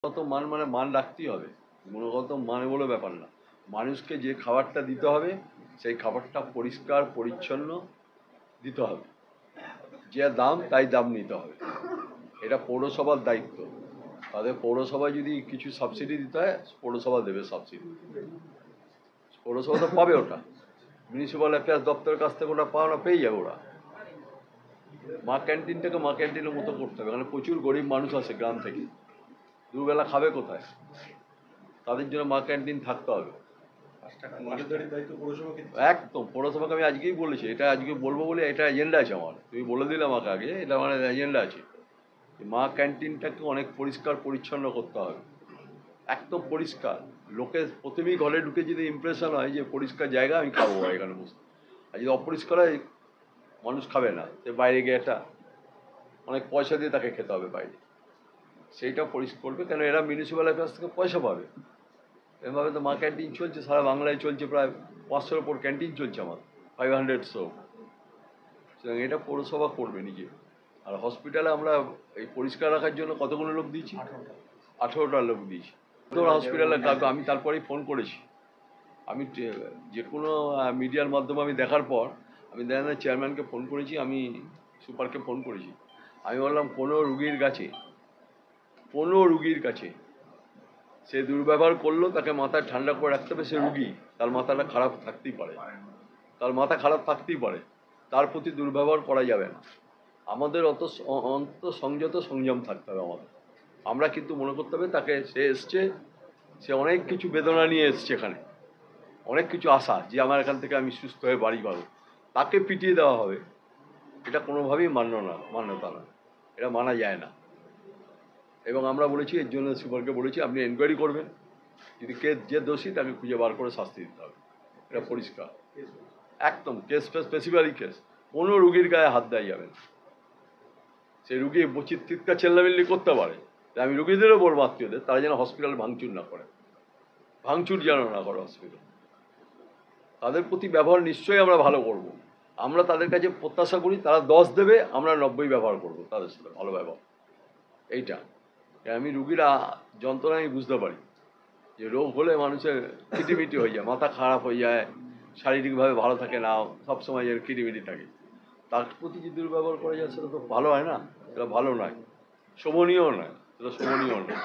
কত মান মানে মান রাখতেই হবে, গুণগত মানে বলে ব্যাপার না। মানুষকে যে খাবারটা দিতে হবে সেই খাবারটা পরিষ্কার পরিচ্ছন্ন দিতে হবে, যে দাম তাই দাম নিতে হবে। এটা পৌরসভার দায়িত্ব। তাদের পৌরসভায় যদি কিছু সাবসিডি দিতে হয় পৌরসভা দেবে সাবসিডি, পৌরসভা তো পাবে ওটা, মিউনিসিপ্যাল অ্যাফেয়ার্স দপ্তরের কাছ থেকে ওটা পাওয়া পেয়ে যাবে ওরা। মা ক্যান্টিনটাকে মা ক্যান্টিনের মতো করতে হবে, কারণ প্রচুর গরিব মানুষ আছে গ্রাম থেকে, দুবেলা খাবে কোথায়? তাদের জন্য মা ক্যান্টিন থাকতে হবে। একদম পৌরসভাকে আমি আজকেই বলেছি, এটা আজকে বলবো বলে এটা এজেন্ডা আছে আমার, তুমি বলে দিলে আমাকে আগে, এটা আমার এজেন্ডা আছে। মা ক্যান্টিনটাকে অনেক পরিষ্কার পরিচ্ছন্ন করতে হবে, একদম পরিষ্কার। লোকের প্রথমেই ঘরে ঢুকে যদি ইমপ্রেশন হয় যে পরিষ্কার জায়গা, আমি খাবো এখানে বসে। আর যদি অপরিষ্কার হয় মানুষ খাবে না, সে বাইরে গিয়ে একটা অনেক পয়সা দিয়ে তাকে খেতে হবে বাইরে, সেইটা পরিষ্কার করবে। কেন এরা মিউনিসিপ্যাল অ্যাফেয়ার্স থেকে পয়সা পাবে। এভাবে তো মা ক্যান্টিন চলছে, সারা বাংলায় চলছে, প্রায় 500-র ওপর ক্যান্টিন চলছে আমার, 500 সুতরাং এটা পৌরসভা করবে নিজে। আর হসপিটালে আমরা এই পরিষ্কার রাখার জন্য কতগুলো লোক দিয়েছি, 18টা লোক দিয়েছি। তোমরা হসপিটালে আমি তারপরেই ফোন করেছি, আমি যে কোনো মিডিয়ার মাধ্যমে আমি দেখার পর আমি দেখেন চেয়ারম্যানকে ফোন করেছি, আমি সুপারকে ফোন করেছি। আমি বললাম কোনো রুগীর কাছে সে দুর্ব্যবহার করলো, তাকে মাথায় ঠান্ডা করে রাখতে হবে। সে রুগী, তার মাথাটা খারাপ থাকতেই পারে, তার মাথা খারাপ থাকতেই পারে, তার প্রতি দুর্ব্যবহার করা যাবে না। আমাদের অন্ত সংযত সংযম থাকতে হবে আমাদের। আমরা কিন্তু মনে করতে হবে তাকে, সে এসছে, সে অনেক কিছু বেদনা নিয়ে এসছে এখানে, অনেক কিছু আশা যে আমার এখান থেকে আমি সুস্থ হয়ে বাড়ি পাবো, তাকে পিটিয়ে দেওয়া হবে, এটা কোনোভাবেই মান্যতা না, এটা মানা যায় না। এবং আমরা বলেছি, এর জন্য সুপারকে বলেছি আপনি এনকোয়ারি করবেন, যদি যে দোষী তাকে খুঁজে বার করে শাস্তি দিতে হবে, এটা পরিষ্কার। একদম কেস স্পেসিফিক্যালি কেস, কোনো রুগীর গায়ে হাত দেওয়া যাবে না। সেই রুগী চিৎকার চেল্লামিল্লি করতে পারে, তাই আমি রুগীদেরও বলবো আত্মীয়দের, তারা যেন হসপিটাল ভাঙচুর না করে, ভাঙচুর যেন না করে হসপিটাল। তাদের প্রতি ব্যবহার নিশ্চয়ই আমরা ভালো করব। আমরা তাদের কাছে প্রত্যাশা করি তারা 10 দেবে, আমরা 90 ব্যবহার করব তাদের সাথে, ভালো ব্যবহার। এইটা আমি রুগীরা যন্ত্রণা আমি বুঝতে পারি, যে রোগ হলে মানুষের কিটিমিটি হয়ে যায়, মাথা খারাপ হয়ে যায়, শারীরিকভাবে ভালো থাকে না, সবসময় এর কিটিমিটি থাকে। তার প্রতি যে দুর্ব্যবহার করা যায় সেটা তো ভালো হয় না, সেটা ভালো নয়, শোভনীয় নয়, সেটা শোভনীয় নয়।